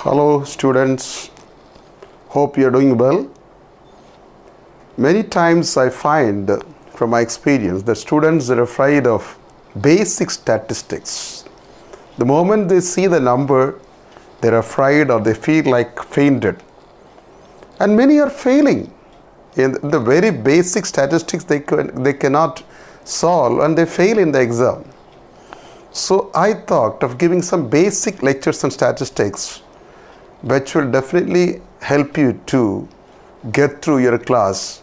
Hello students, hope you are doing well. Many times I find from my experience that students are afraid of basic statistics. The moment they see the number, they are afraid or they feel like fainted. And many are failing in the very basic statistics they cannot solve and they fail in the exam. So I thought of giving some basic lectures on statistics which will definitely help you to get through your class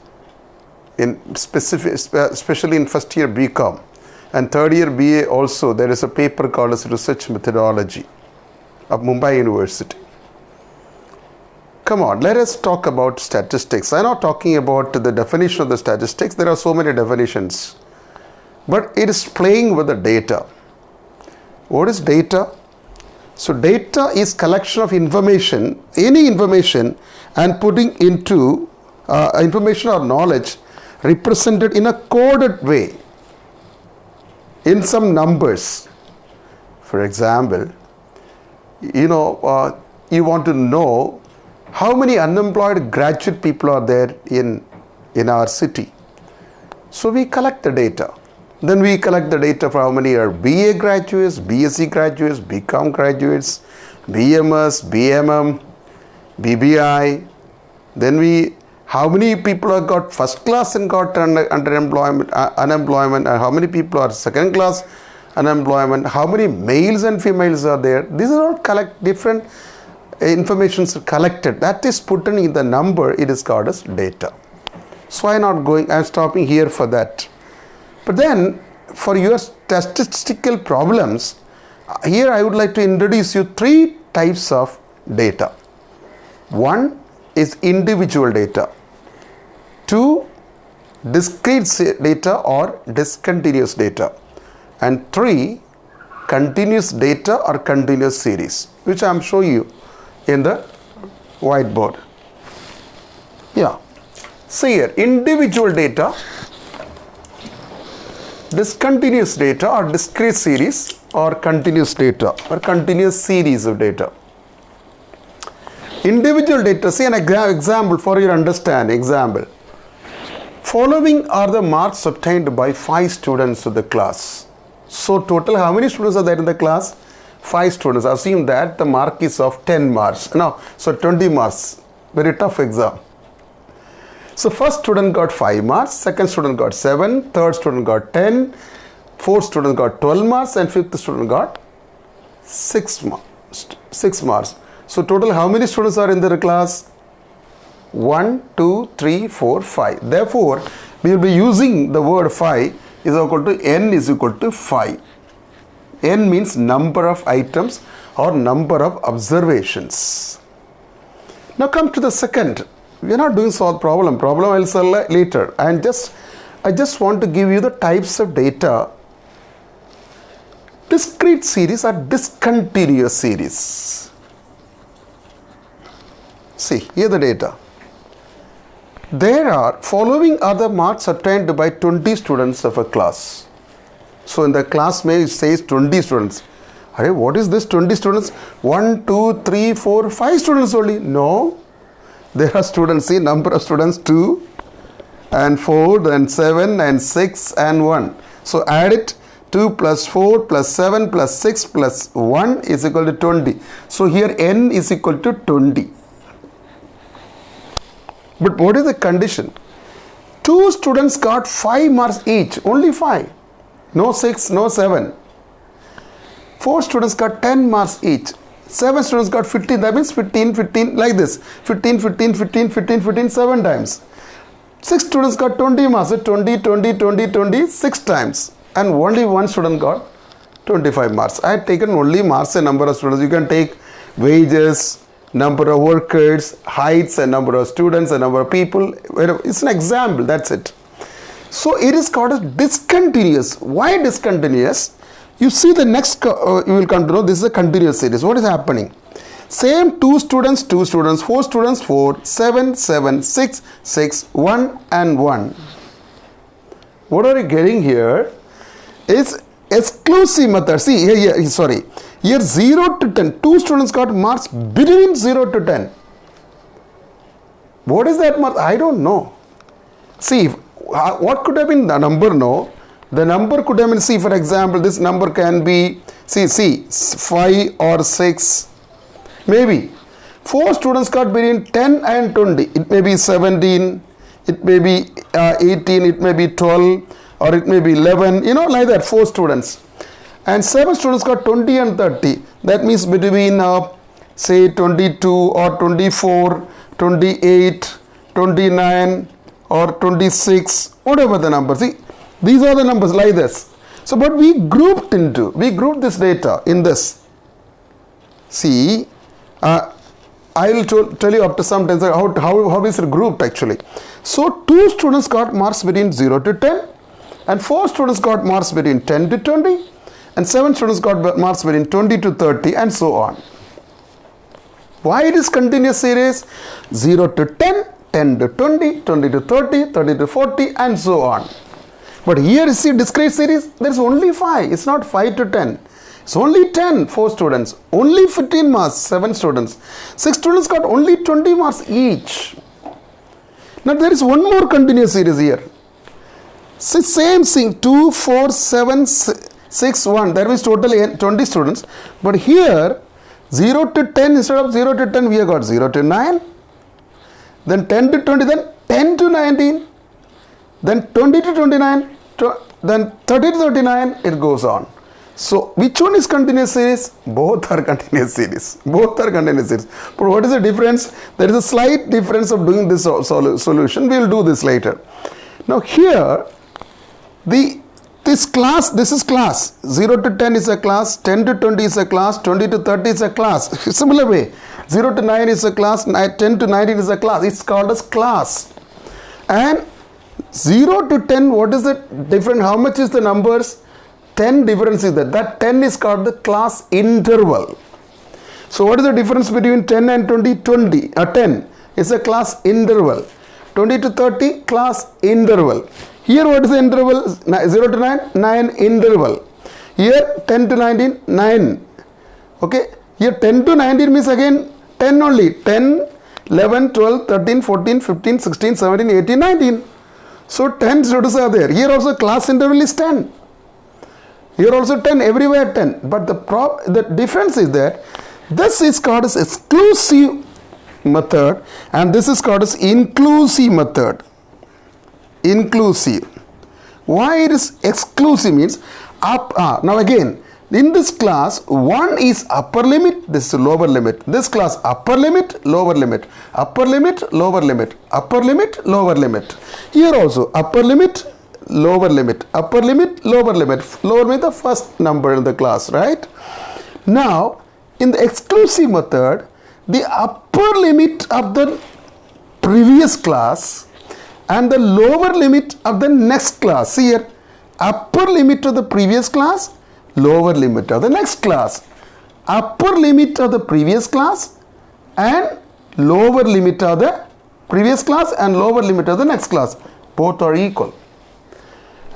in especially in first year BCom and third year BA also. There is a paper called as Research Methodology of Mumbai University. Come on, let us talk about statistics. I'm not talking about the definition of the statistics. There are so many definitions, but it is playing with the data. What is data? So data is collection of information, any information, and putting into information or knowledge represented in a coded way in some numbers. For example, you want to know how many unemployed graduate people are there in our city. So we collect the data. Then we collect the data for how many are BA graduates, BSc graduates, BCom graduates, BMS, BMM, BBI. Then how many people have got first class and got unemployment, and how many people are second class unemployment, how many males and females are there. These are all different informations are collected. That is put in the number, it is called as data. So I'm stopping here for that. But then, for your statistical problems, here I would like to introduce you three types of data. One is individual data. Two, discrete data or discontinuous data. And three, continuous data or continuous series, which I am showing you in the whiteboard. Yeah. See here, individual data, discontinuous data or discrete series, or continuous data or continuous series of data. Individual data, see an example for your understanding. Example, following are the marks obtained by 5 students of the class. So total how many students are there in the class? 5 students. Assume that the mark is of 10 marks. No, so 20 marks. Very tough exam. So first student got 5 marks, second student got 7, third student got 10, fourth student got 12 marks, and fifth student got 6 marks. So total how many students are in the class? 1, 2, 3, 4, 5. Therefore, we will be using the word 5 is equal to n is equal to 5. N means number of items or number of observations. Now come to the second. We are not doing solve problem. Problem I will solve later. I just want to give you the types of data. Discrete series or discontinuous series. See, here the data. There are following are the marks obtained by 20 students of a class. So in the class it says 20 students. Hey, what is this 20 students? 1, 2, 3, 4, 5 students only. No. There are students, see number of students 2 and 4 and 7 and 6 and 1. So add it, 2 plus 4 plus 7 plus 6 plus 1 is equal to 20. So here n is equal to 20. But what is the condition? 2 students got 5 marks each, only 5. No 6, no 7. 4 students got 10 marks each. 7 students got 15, that means 15, 15, like this. 15, 15, 15, 15, 15, 7 times. 6 students got 20 marks, so 20, 20, 20, 20, 6 times. And only 1 student got 25 marks. I have taken only marks and number of students. You can take wages, number of workers, heights and number of students and number of people. It's an example, that's it. So it is called as discontinuous. Why discontinuous? You see the next, you will come to know this is a continuous series. What is happening? Same 2 students, 2 students, 4 students, 4, 7, 7, 6, 6, 1 and 1. What are you getting here is exclusive method. See here, sorry. Here 0 to 10, 2 students got marks between 0 to 10. What is that mark? I don't know. See, what could have been the number? No, the number could have been, see, for example, this number can be, see, 5 or 6, maybe. 4 students got between 10 and 20. It may be 17, it may be 18, it may be 12, or it may be 11, like that, 4 students. And 7 students got 20 and 30. That means between, say, 22 or 24, 28, 29, or 26, whatever the number. See, these are the numbers like this. So, but we grouped this data in this. See, I will tell you after some time how is it grouped actually. So, 2 students got marks between 0 to 10, and 4 students got marks between 10 to 20, and 7 students got marks between 20 to 30, and so on. Why it is continuous series? 0 to 10, 10 to 20, 20 to 30, 30 to 40, and so on. But here you see discrete series, there is only 5. It's not 5 to 10. It's only 10, 4 students. Only 15 marks, 7 students. 6 students got only 20 marks each. Now there is one more continuous series here. See, same thing, 2, 4, 7, 6, 1. That means total 20 students. But here, 0 to 10, instead of 0 to 10, we have got 0 to 9. Then 10 to 20, then 10 to 19. Then 20 to 29, then 30 to 39, it goes on. So, which one is continuous series? Both are continuous series. Both are continuous series. But what is the difference? There is a slight difference of doing this solution. We will do this later. Now, here, this is class. 0 to 10 is a class, 10 to 20 is a class, 20 to 30 is a class. Similar way, 0 to 9 is a class, 10 to 19 is a class. It's called as class. And 0 to 10, what is the difference? How much is the numbers? 10 difference is that. That 10 is called the class interval. So what is the difference between 10 and 20? 10 is a class interval. 20 to 30, class interval. Here what is the interval? 0 to 9, 9 interval. Here 10 to 19, 9. Okay. Here 10 to 19 means again 10 only. 10, 11, 12, 13, 14, 15, 16, 17, 18, 19. So 10 students are there. Here also class interval is 10. Here also 10, everywhere 10. But the difference is that this is called as exclusive method and this is called as inclusive method. Inclusive. Why it is exclusive means now again, in this class, 1 is upper limit, this is lower limit. This class upper limit, lower limit, upper limit, lower limit, upper limit, lower limit. Here also upper limit, lower limit, upper limit, lower limit. Lower limit the first number in the class, right? Now, in the exclusive method, the upper limit of the previous class and the lower limit of the next class. See here, upper limit of the previous class, lower limit of the next class. Upper limit of the previous class and lower limit of the previous class and lower limit of the next class. Both are equal.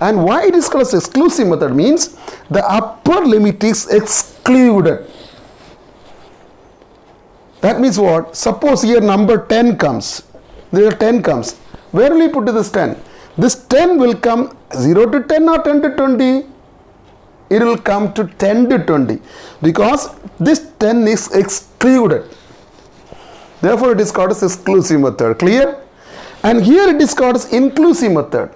And why it is called as exclusive method means the upper limit is excluded. That means what? Suppose here number 10 comes. There 10 comes. Where will you put this 10? This 10 will come 0 to 10 or 10 to 20. It will come to 10 to 20 because this 10 is excluded. Therefore, it is called as exclusive method. Clear? And here it is called as inclusive method.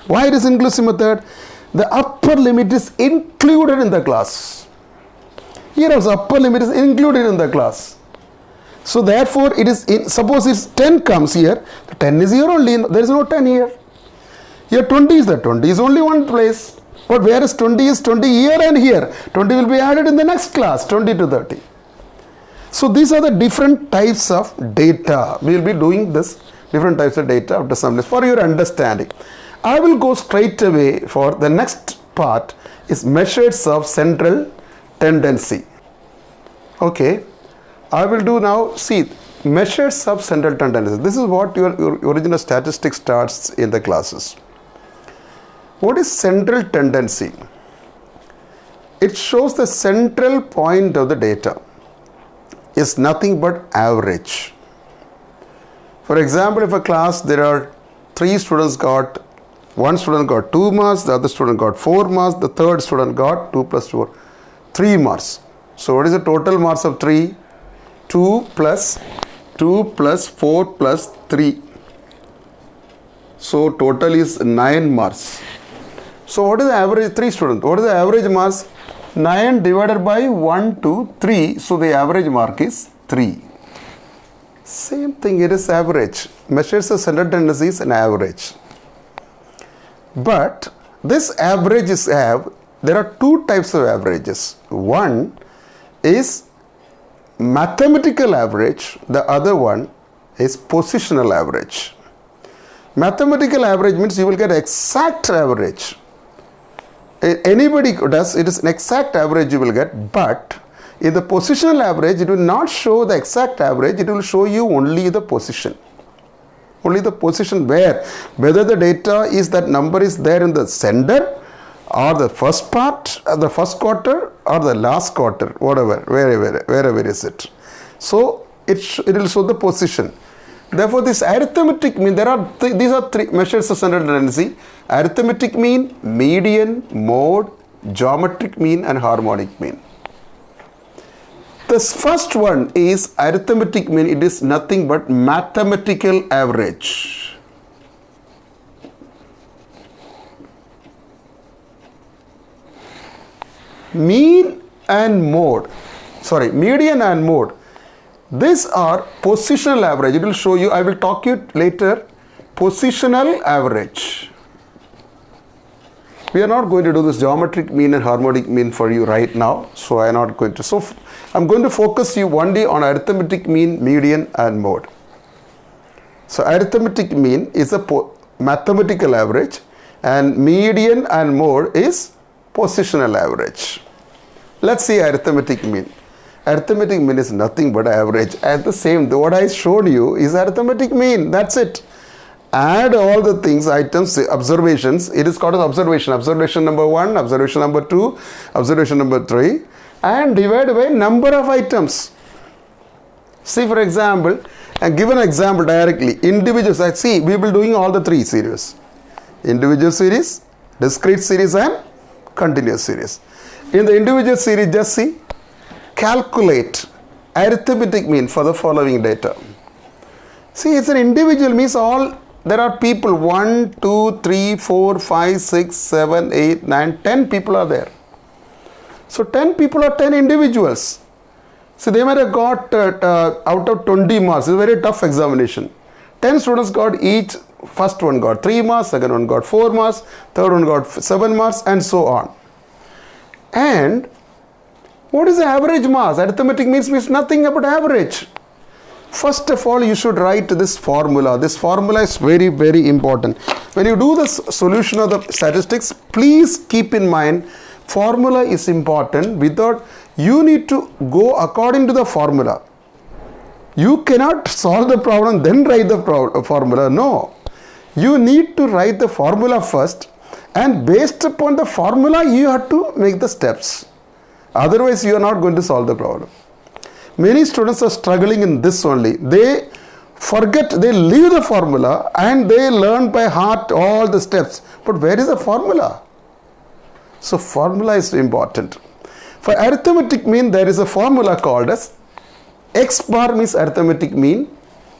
Why it is inclusive method? The upper limit is included in the class. Here also upper limit is included in the class. So therefore, it is suppose it's 10 comes here, 10 is here only, there is no 10 here. Here 20 is there, 20 is only one place. But whereas 20 is 20 here and here, 20 will be added in the next class, 20 to 30. So these are the different types of data. We will be doing this different types of data after some days for your understanding. I will go straight away for the next part is measures of central tendency. Okay. I will do now, see, measures of central tendency. This is what your original statistics starts in the classes. What is central tendency? it shows the central point of the data is nothing but average. For example, if a class there are 3 students got, one student got 2 marks, the other student got 4 marks, the third student got 2 plus 4, 3 marks. So what is the total marks of 3? 2 plus 4 plus 3. So total is 9 marks. So what is the average? 3 students. What is the average marks? 9 divided by 1, 2, 3. So the average mark is 3. Same thing, it is average. Measures the central tendency is an average. But this average is there are 2 types of averages. One is mathematical average. The other one is positional average. Mathematical average means you will get exact average. Anybody does, it is an exact average you will get, but in the positional average, it will not show the exact average, it will show you only the position. Only the position whether the data is, that number is there in the sender or the first part, the first quarter or the last quarter, whatever, wherever is it. So it will show the position. Therefore, this arithmetic mean, these are 3 measures of central tendency: arithmetic mean, median, mode, geometric mean and harmonic mean. This first one is arithmetic mean. It is nothing but mathematical average. Median and mode, these are positional average. It will show you, I will talk you later, positional average. We are not going to do this geometric mean and harmonic mean for you right now, so I am not going to. So I am going to focus you one day on arithmetic mean, median and mode. So arithmetic mean is a mathematical average and median and mode is positional average. Let's see arithmetic mean. Arithmetic mean is nothing but average. At the same, what I showed you is arithmetic mean. That's it. Add all the things, items, observations. It is called as observation. Observation number 1, observation number 2, observation number 3, and divide by number of items. See, for example, and give an example directly. Individuals. See, we will be doing all the 3 series: individual series, discrete series, and continuous series. In the individual series, just see, calculate arithmetic mean for the following data. See, it's an individual means there are people 1, 2, 3, 4, 5, 6, 7, 8, 9, 10 people are there. So 10 people are 10 individuals. So they might have got out of 20 marks. It's a very tough examination. 10 students got each. First one got 3 marks, second one got 4 marks, third one got 7 marks, and so on. And what is the average marks? Arithmetic means nothing but average. First of all, you should write this formula. This formula is very, very important. When you do the solution of the statistics, please keep in mind, formula is important. Without, you need to go according to the formula. You cannot solve the problem, then write the formula. No. You need to write the formula first, and based upon the formula, you have to make the steps. Otherwise, you are not going to solve the problem. Many students are struggling in this only. They forget, they leave the formula and they learn by heart all the steps. But where is the formula? So formula is important. For arithmetic mean, there is a formula called as x bar means arithmetic mean.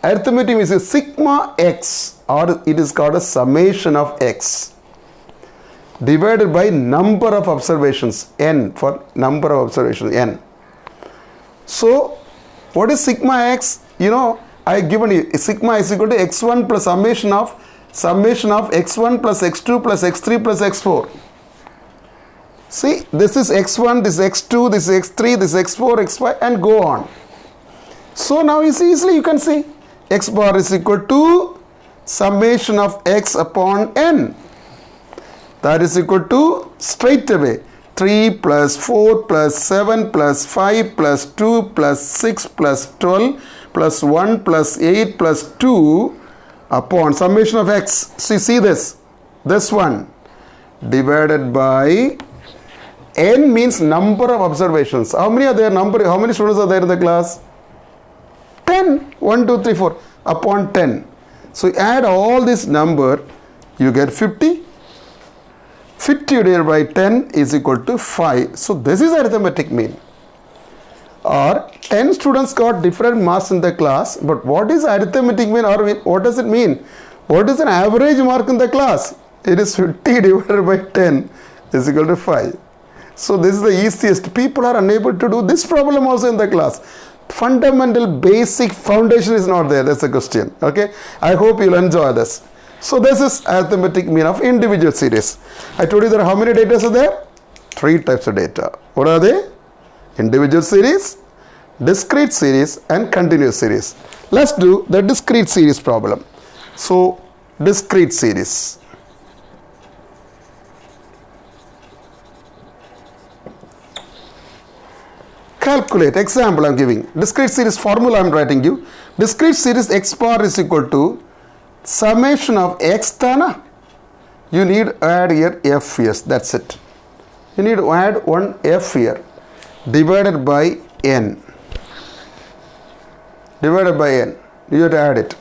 Arithmetic means is sigma x, or it is called a summation of x, divided by number of observations, n, for number of observations, n. So, what is sigma x? You know, I given you sigma is equal to x1 plus summation of x1 plus x2 plus x3 plus x4. See, this is x1, this is x2, this is x3, this is x4, x5, and go on. So now easily you can see x bar is equal to summation of x upon n. That is equal to, straight away, 3 plus 4 plus 7 plus 5 plus 2 plus 6 plus 12 plus 1 plus 8 plus 2 upon summation of x. See this one, divided by N means number of observations. How many are there? How many students are there in the class? 10. 1, 2, 3, 4 upon 10. So you add all this number, you get 50. 50 divided by 10 is equal to 5. So this is arithmetic mean. Or 10 students got different marks in the class, but what is arithmetic mean, or what does it mean? What is an average mark in the class? It is 50 divided by 10 is equal to 5. So this is the easiest. People are unable to do this problem also in the class. Fundamental basic foundation is not there. That's the question. Okay. I hope you'll enjoy this. So this is arithmetic mean of individual series. I told you there are how many data are there? 3 types of data. What are they? Individual series, discrete series and continuous series. Let's do the discrete series problem. So discrete series. Calculate. Example I am giving. Discrete series formula I am writing you. Discrete series x bar is equal to summation of x thana. You need to add here f, yes, that's it. You need to add one f here divided by n. Divided by n. You have to add it.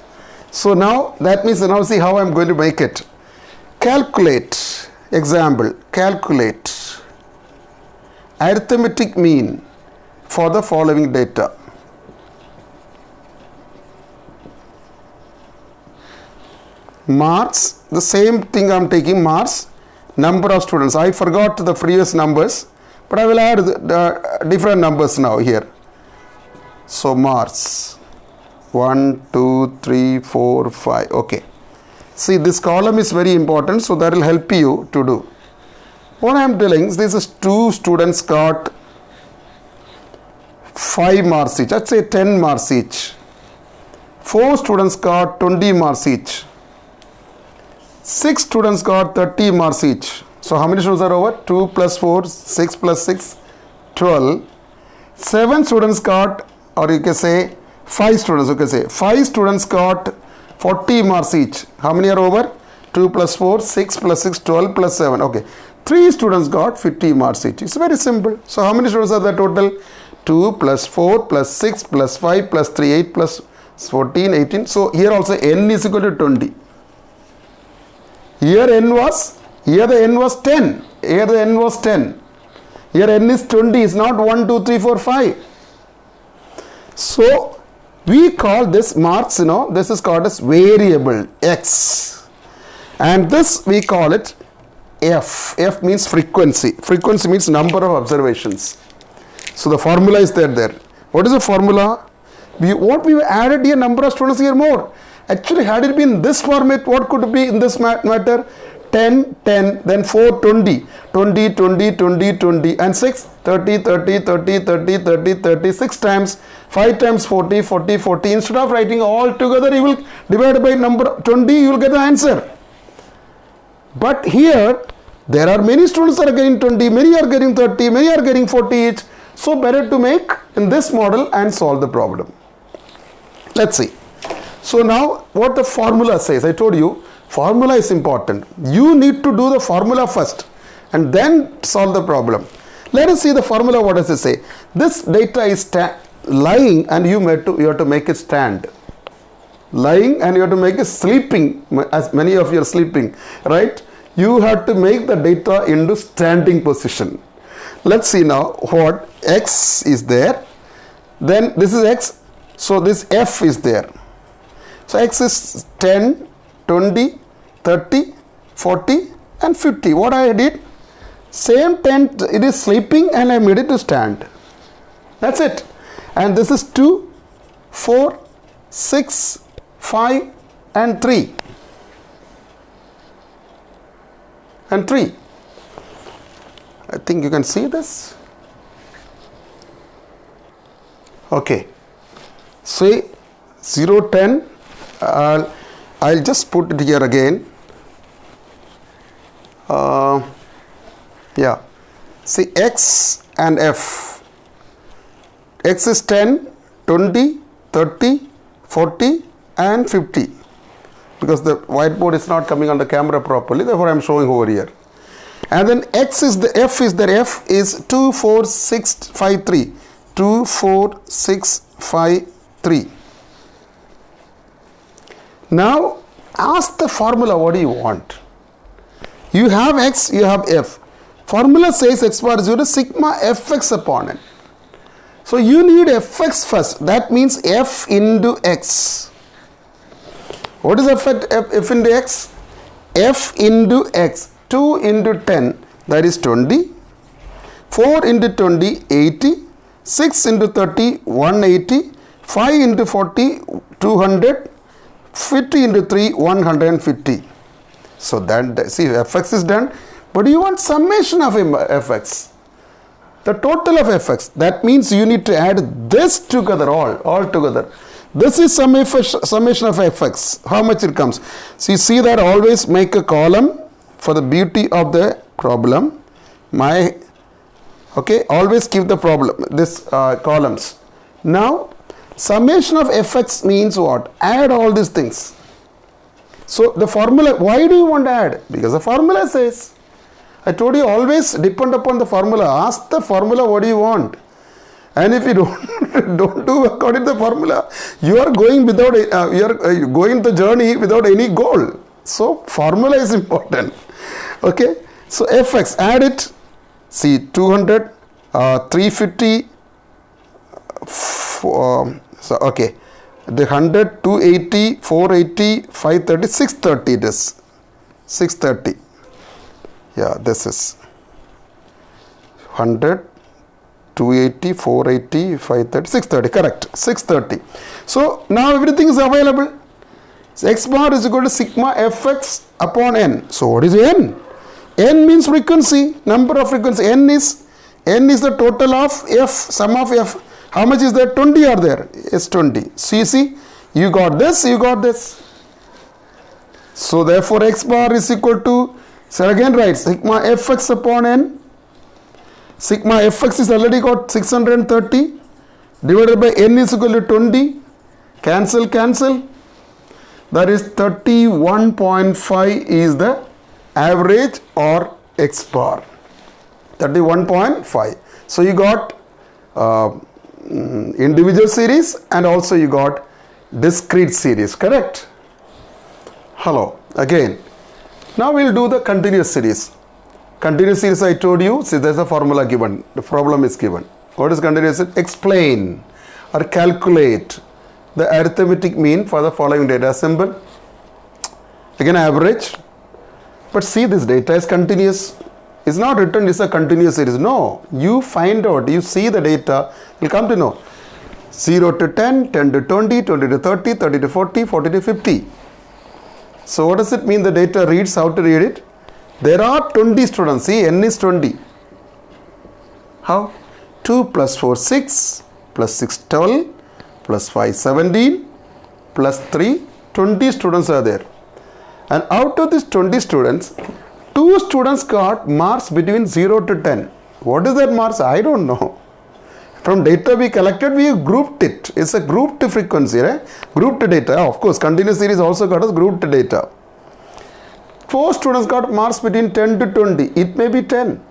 So now that means now see how I am going to make it. Calculate. Example. Calculate arithmetic mean for the following data. Marks, the same thing I am taking, marks, number of students. I forgot the previous numbers, but I will add the different numbers now here. So marks 1, 2, 3, 4, 5. Okay. See, this column is very important, so that will help you to do. What I am telling is this is 2 students got 5 marks each. Let's say 10 marks each. 4 students got 20 marks each. 6 students got 30 marks each. So how many students are over? 2 plus 4, 6 plus 6, 12. 7 students got, or you can say 5 students, you can say 5 students got 40 marks each. How many are over? 2 plus 4, 6 plus 6, 12 plus 7. Okay. 3 students got 50 marks each. It's very simple. So how many students are there total? 2 plus 4 plus 6 plus 5 plus 3, 8 plus 14, 18. So here also n is equal to 20. Here the n was 10. Here the n was 10. Here n is 20. It's not 1, 2, 3, 4, 5. So we call this marks, this is called as variable x. And this we call it f. F means frequency. Frequency means number of observations. So the formula is there. What is the formula? What we added here, number of students here more. Actually, had it been this format, what could be in this matter? 10, 10, then 4, 20, 20, 20, 20, 20, and 6, 30, 30, 30, 30, 30, 30, 6 times, 5 times 40, 40, 40. Instead of writing all together, you will divide by number 20, you will get the answer. But here, there are many students that are getting 20, many are getting 30, many are getting 40 each. So better to make in this model and solve the problem. Let's see. So now what the formula says, I told you, formula is important. You need to do the formula first and then solve the problem. Let us see the formula. What does it say? This data is lying and you have to make it stand. Lying and you have to make it sleeping, as many of you are sleeping, right? You have to make the data into standing position. Let's see now what x is there. Then this is x. So this f is there. So x is 10, 20, 30, 40 and 50. What I did? Same 10, it is sleeping and I made it to stand. That's it. And this is 2, 4, 6, 5 and 3. And 3. I think you can see this. Okay. See 0, 10. I'll just put it here again. Yeah. See x and f. X is 10, 20, 30, 40 and 50. Because the whiteboard is not coming on the camera properly, therefore I am showing over here. And then x is the f is there. F is 24653. 24653. Now ask the formula, what do you want? You have x, you have f. Formula says x bar is equal to sigma fx upon n. So you need fx first. That means f into x. What is f into x? F into x. 2 into 10, that is 20. 4 into 20, 80. 6 into 30, 180. 5 into 40, 200. 50 into 3, 150. So that, see, fx is done. But you want summation of fx. The total of fx. That means you need to add this together, all together. This is summation of fx. How much it comes? So you see that always make a column for the beauty of the problem. Always keep the problem, this columns. Now, summation of fx means what? Add all these things. So the formula, why do you want to add? Because the formula says. I told you, always depend upon the formula. Ask the formula, what do you want? And if you don't do according to the formula, you are going without going the journey without any goal. So formula is important. Okay. So fx, add it. See, 200, 350. The 100, 280, 480, 530, 630 it is. 630. Yeah, this is 100, 280, 480, 530, 630, correct, 630. So now everything is available. So x bar is equal to sigma fx upon n. So what is n? N means frequency, number of frequency. N is the total of f, sum of f. How much is there? 20 are there. It's 20. So you see, you got this, you got this. So therefore x bar is equal to, so again write sigma fx upon n. Sigma fx is already got 630 divided by n is equal to 20. Cancel. That is 31.5 is the average or x bar. 31.5. So you got individual series and also you got discrete series, correct? Hello, again. Now we will do the continuous series. Continuous series, I told you, see there is a formula given, the problem is given. What is continuous? Explain or calculate the arithmetic mean for the following data symbol. Again average. But see, this data is continuous. It's not written it's a continuous series. No, you find out, you see the data, you'll come to know. 0 to 10, 10 to 20, 20 to 30, 30 to 40, 40 to 50. So what does it mean the data reads? How to read it? There are 20 students. See, n is 20. How? 2 plus 4, 6, plus 6, 12, plus 5, 17, plus 3, 20 students are there. And out of these 20 students, 2 students got marks between 0 to 10. What is that marks? I don't know. From data we collected, we grouped it. It's a grouped frequency, right? Grouped data. Of course, continuous series also got us grouped data. 4 students got marks between 10 to 20. It may be 10.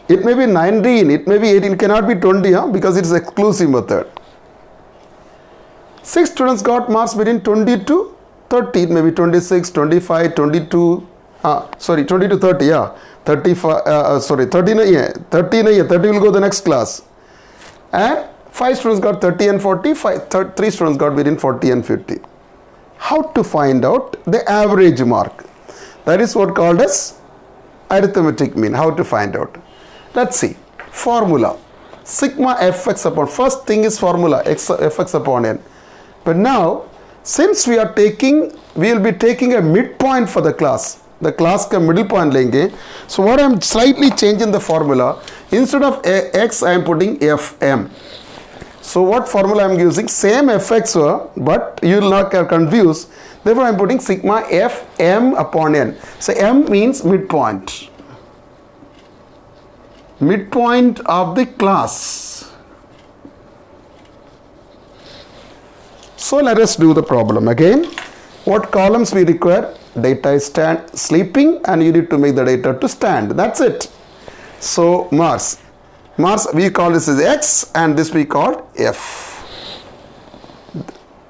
It may be 19. It may be 18. It cannot be 20 because it is exclusive method. 6 students got marks between 20 to 30. It may be 26, 25, 22. 20 to 30. Yeah. 35. 30 will go the next class. And 5 students got 30 and 40. 3 students got between 40 and 50. How to find out the average mark? That is what called as arithmetic mean. How to find out? Let's see. Formula. Sigma fx upon, first thing is formula fx upon n. But now, since we will be taking a midpoint for the class. The class ka middle point lenge. So what I am slightly changing the formula. Instead of x, I am putting fm. So what formula I am using? Same fx, but you will not get confused. Therefore, I am putting sigma fm upon n. So m means midpoint. Midpoint of the class. So let us do the problem again. What columns we require? Data is sleeping and you need to make the data to stand. That's it. So Mars we call this as X and this we call F.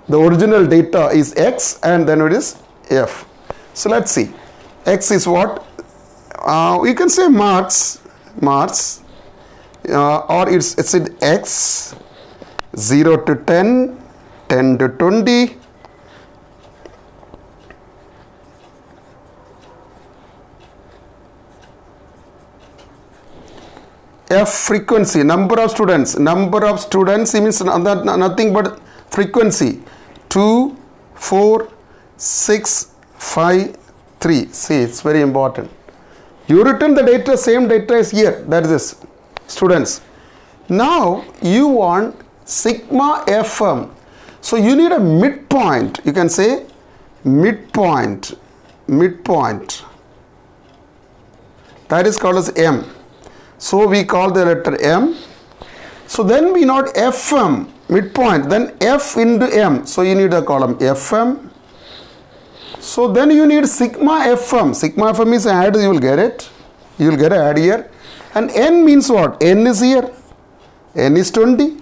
The original data is X and then it is F. So let's see. X is what? We can say Mars or it's in X 0 to 10, 10 to 20. F frequency, number of students means nothing but frequency. 2, 4, 6, 5, 3. See, it's very important. You return the data, same data is here, that is this, students. Now you want sigma FM. So you need a midpoint. You can say midpoint. That is called as M. So we call the letter M. So then we know FM, midpoint, then F into M. So you need a column FM. So then you need sigma FM. Sigma FM is add, you will get it. You will get an add here. And N means what? N is here. N is 20.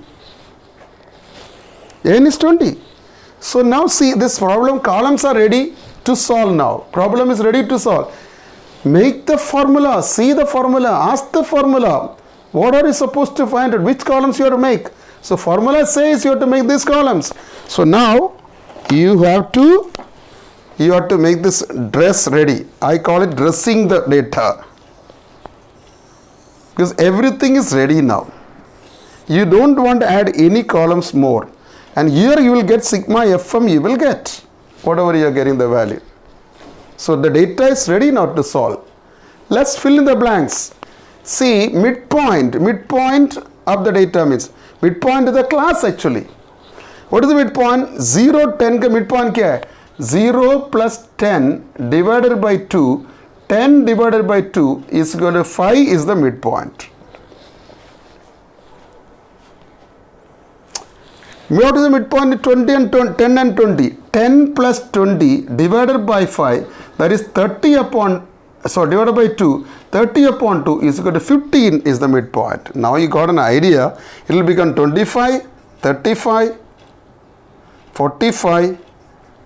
N is 20. So now see this problem, columns are ready to solve now. Problem is ready to solve. Make the formula, see the formula, ask the formula. What are you supposed to find out? Which columns you have to make? So formula says you have to make these columns. So now you have to make this dress ready. I call it dressing the data. Because everything is ready now. You don't want to add any columns more. And here you will get sigma FM, you will get whatever you are getting the value. So the data is ready now to solve. Let's fill in the blanks. See, midpoint of the data means, midpoint is the class actually. What is the midpoint? 0, 10 ka midpoint kya hai? 0 plus 10 divided by 2, 10 divided by 2 is equal to 5 is the midpoint. What is the midpoint? 20 and 10 and 20. 10 plus 20 divided by 5, that is 30 upon, divided by 2, 30 upon 2 is equal to 15 is the midpoint. Now you got an idea. It will become 25, 35, 45,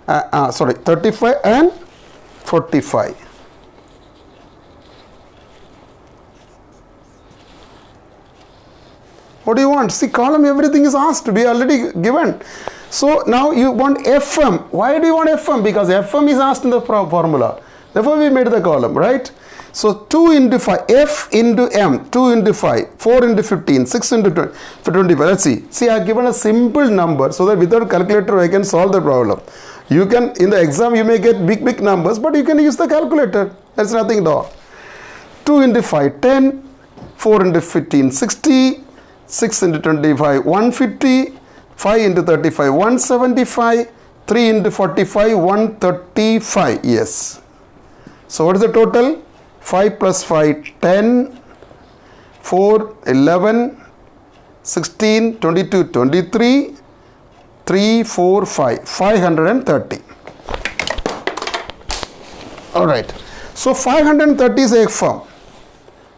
35 and 45. What do you want? See, column, everything is asked to be already given. So now you want FM. Why do you want FM? Because FM is asked in the formula. Therefore we made the column, right? So 2 into 5, F into M, 2 into 5, 4 into 15, 6 into 20, 25. Let's see. See, I have given a simple number so that without calculator I can solve the problem. You can, in the exam you may get big numbers, but you can use the calculator. That's nothing at all. 2 into 5, 10, 4 into 15, 60, 6 into 25, 150, 5 into 35, 175, 3 into 45, 135. Yes. So what is the total? 5 plus 5, 10, 4, 11, 16, 22, 23, 3, 4, 5, 530. Alright. So 530 is X form.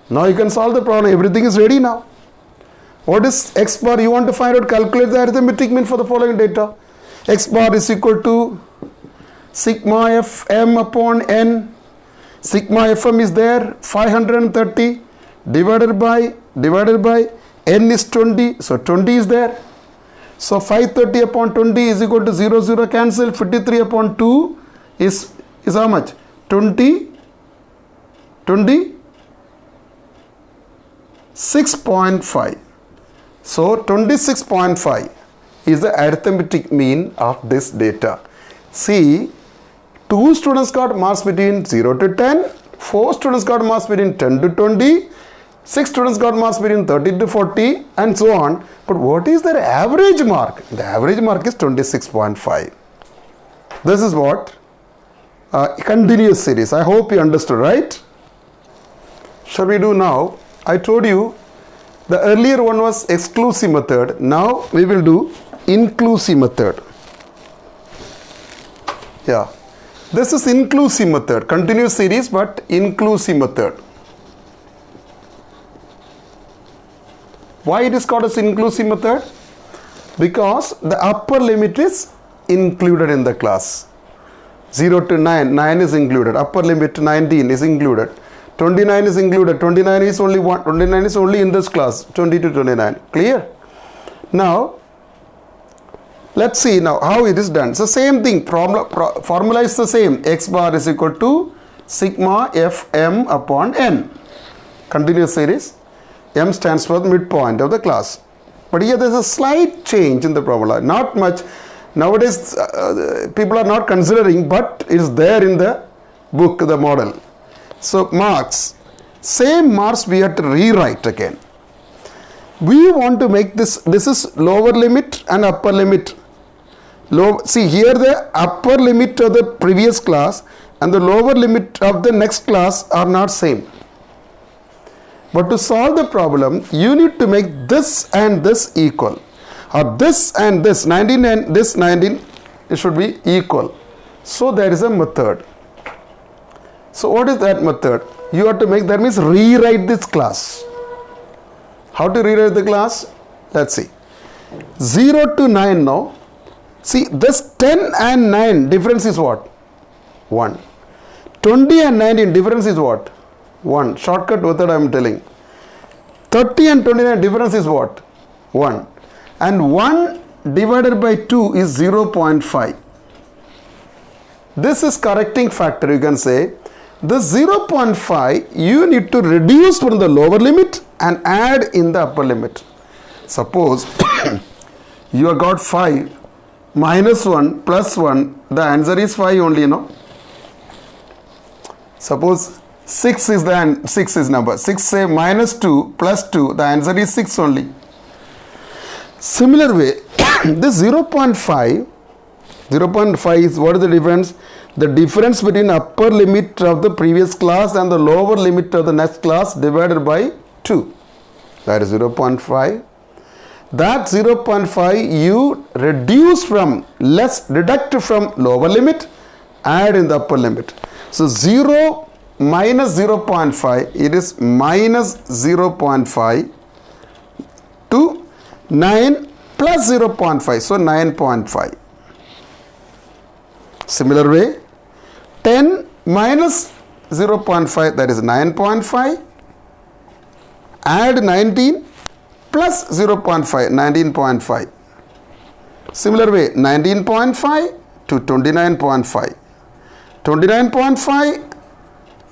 Now you can solve the problem. Everything is ready now. What is X bar? You want to find out, calculate the arithmetic mean for the following data. X bar is equal to sigma FM upon N. Sigma FM is there, 530 divided by N is 20. So 20 is there. So 530 upon 20 is equal to 0, 0 cancel. 53 upon 2 is how much? 20, 26.5. So 26.5 is the arithmetic mean of this data. See, 2 students got marks between 0 to 10, 4 students got marks between 10 to 20, 6 students got marks between 30 to 40 and so on. But what is their average mark? The average mark is 26.5. This is what? Continuous series. I hope you understood, right? Shall we do now? I told you the earlier one was exclusive method. Now we will do inclusive method. Yeah. This is inclusive method, continuous series but inclusive method. Why it is called as inclusive method? Because the upper limit is included in the class. 0 to 9, 9 is included. Upper limit 19 is included. 29 is included. 29 is only one. 29 is only in this class. 20 to 29. Clear? Now, let's see now how it is done. So same thing. Formula is the same. X bar is equal to sigma Fm upon n. Continuous series. M stands for the midpoint of the class. But here there is a slight change in the formula. Not much. Nowadays people are not considering, but it is there in the book, the model. So marks. Same marks we have to rewrite again. We want to make this is lower limit and upper limit. See here the upper limit of the previous class and the lower limit of the next class are not same. But to solve the problem, you need to make this and this equal. Or this and this, 19 and this 19, it should be equal. So there is a method. So what is that method? You have to make, that means rewrite this class. How to rewrite the class? Let's see. 0 to 9 now. See, this 10 and 9 difference is what? 1. 20 and 19 difference is what? 1. Shortcut method I am telling. 30 and 29 difference is what? 1. And 1 divided by 2 is 0.5. This is correcting factor, you can say. This 0.5 you need to reduce from the lower limit and add in the upper limit. Suppose you have got 5 minus 1 plus 1, the answer is 5 only, you know. Suppose 6 is number. 6 say minus 2 plus 2, the answer is 6 only. Similar way, this 0.5 is, what is the difference? The difference between upper limit of the previous class and the lower limit of the next class divided by 2. That is 0.5. That 0.5 you reduce from, deduct from lower limit, add in the upper limit. So 0 minus 0.5, it is minus 0.5 to 9 plus 0.5, so 9.5. Similar way, 10 minus 0.5, that is 9.5. Add 19 plus 0.5, 19.5. Similar way, 19.5 to 29.5. 29.5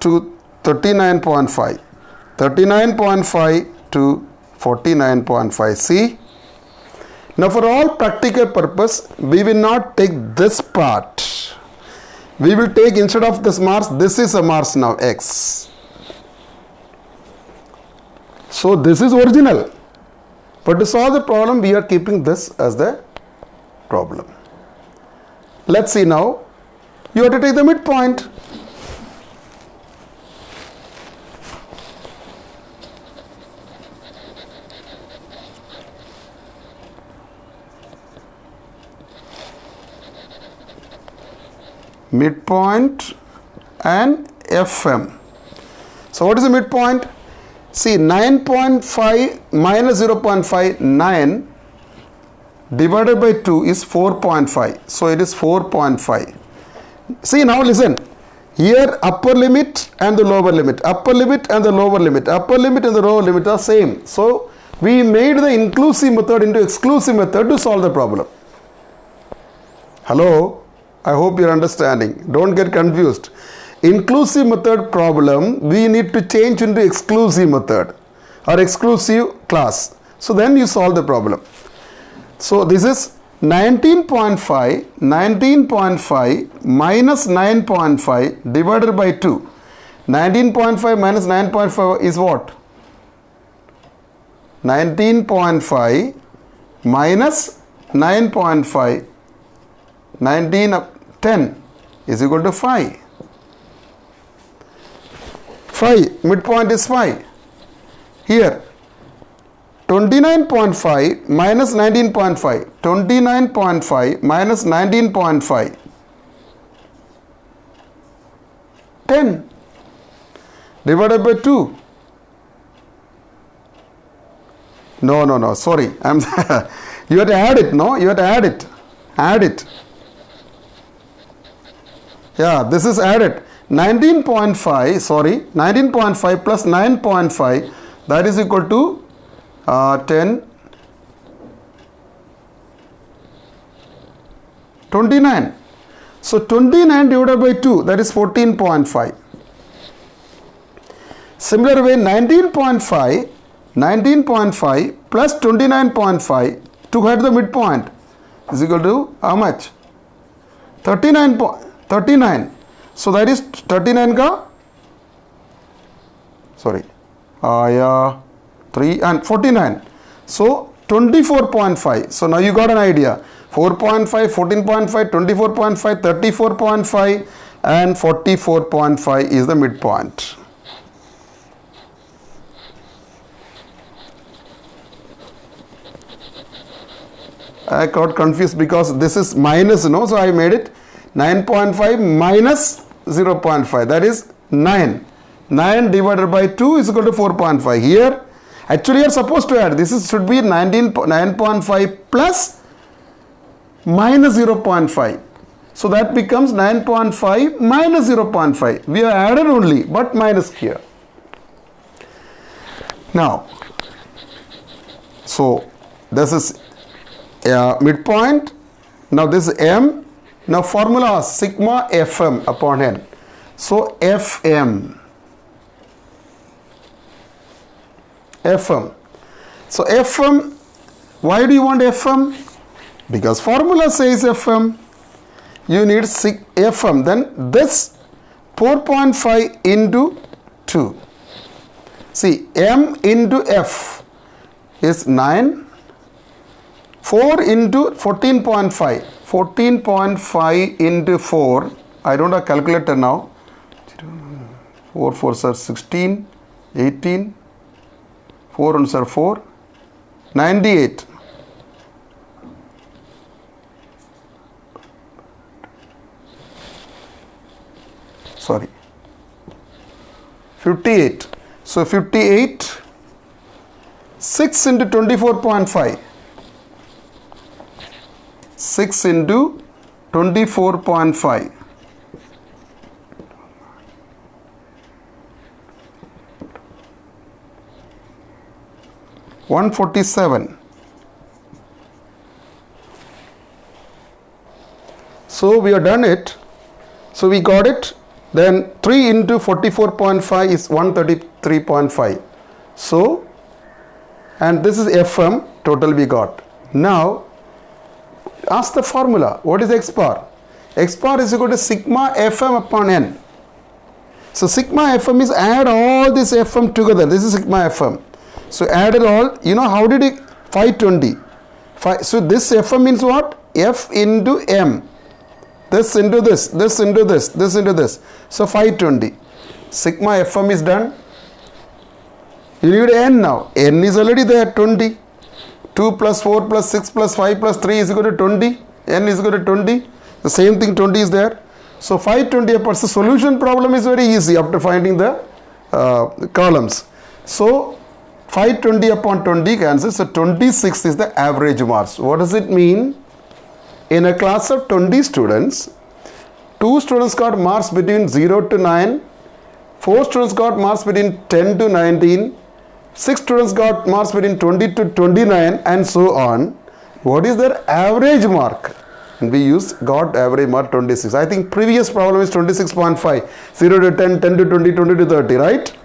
to 39.5. 39.5 to 49.5. See? Now for all practical purpose, we will not take this part. We will take, instead of this marks, this is a marks now, X. So this is original. But to solve the problem, we are keeping this as the problem. Let's see now. You have to take the midpoint. Midpoint and Fm. So what is the midpoint? See, 9.5 minus 0.5, 9 divided by 2 is 4.5. So it is 4.5. See, now listen. Here upper limit and the lower limit. Upper limit and the lower limit. Upper limit and the lower limit are same. So we made the inclusive method into exclusive method to solve the problem. Hello? I hope you are understanding. Don't get confused. Inclusive method problem, we need to change into exclusive method or exclusive class. So then you solve the problem. So this is 19.5 minus 9.5 divided by 2. 19.5 minus 9.5 is what? 19.5 minus 9.5. 19 of 10 is equal to 5. 5, midpoint is 5. Here, 29.5 minus 19.5. 29.5 minus 19.5. 10 divided by 2. No, sorry. I'm you have to add it, no? You have to add it. Add it. Yeah, this is added. 19.5, sorry, 19.5 plus 9.5, that is equal to 10, 29. So 29 divided by 2, that is 14.5. Similar way, 19.5 plus 29.5 to get the midpoint is equal to how much? 39. So that is 39 ka? Sorry. 3 and 49. So 24.5. So now you got an idea. 4.5, 14.5, 24.5, 34.5 and 44.5 is the midpoint. I got confused because this is minus, no? So I made it 9.5 minus 0.5, that is 9. 9 divided by 2 is equal to 4.5. Here, actually you are supposed to add. This should be 9.5 plus minus 0.5. So that becomes 9.5 minus 0.5. We have added only, but minus here. Now, so this is midpoint. Now this is M. Now formula sigma Fm upon N. So Fm. So Fm, why do you want Fm? Because formula says Fm. You need Fm. Then this 4.5 into 2. See, M into F is 9. 4 into 14.5. 14.5 into 4. I don't have calculator now. 4 4s are 16, 18. 4 ones are 4. 98. Sorry. 58. So 58. 6 into 24.5. 6 into 24.5. 147. So we have done it. So we got it. Then 3 into 44.5 is 133.5. So, and this is Fm, total we got. Now, ask the formula. What is X bar? X bar is equal to sigma Fm upon N. So sigma Fm is add all this Fm together. This is sigma Fm. So add it all. You know how did it? 520. So this Fm means what? F into M. This into this, this into this, this into this. So 520. Sigma Fm is done. You need N now. N is already there, 20. 2 plus 4 plus 6 plus 5 plus 3 is equal to 20. N is equal to 20. The same thing, 20 is there. So 520 upon the solution problem is very easy after finding the columns. So 520 upon 20 cancels. So 26 is the average marks. What does it mean? In a class of 20 students, 2 students got marks between 0 to 9, 4 students got marks between 10 to 19, 6 students got marks between 20 to 29 and so on. What is their average mark? And we use got average mark 26. I think previous problem is 26.5, 0 to 10, 10 to 20, 20 to 30, right?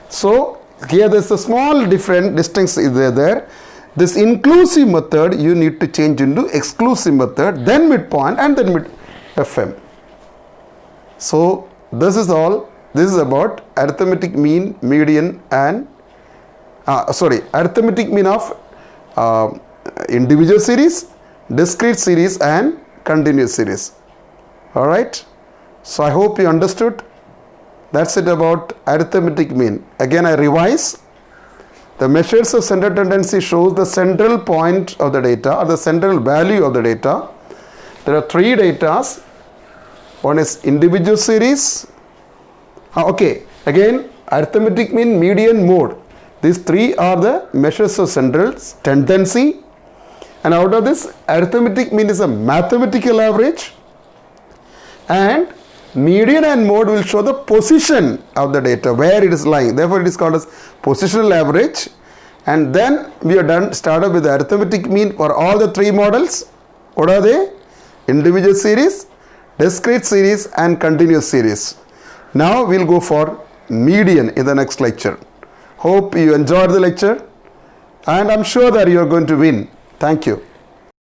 So here there is a small different distance is there. This inclusive method you need to change into exclusive method, then midpoint and then mid Fm. So this is all. This is about arithmetic mean, median and arithmetic mean of individual series, discrete series and continuous series. Alright. So I hope you understood. That's it about arithmetic mean. Again I revise. The measures of center tendency shows the central point of the data or the central value of the data. There are 3 datas. One is individual series, Okay, again arithmetic mean, median, mode. These three are the measures of central tendency, and out of this arithmetic mean is a mathematical average, and median and mode will show the position of the data, where it is lying. Therefore, it is called as positional average. And then we are done, started with the arithmetic mean for all the three models. What are they? Individual series, discrete series, and continuous series. Now we will go for median in the next lecture. Hope you enjoyed the lecture, and I am sure that you are going to win. Thank you.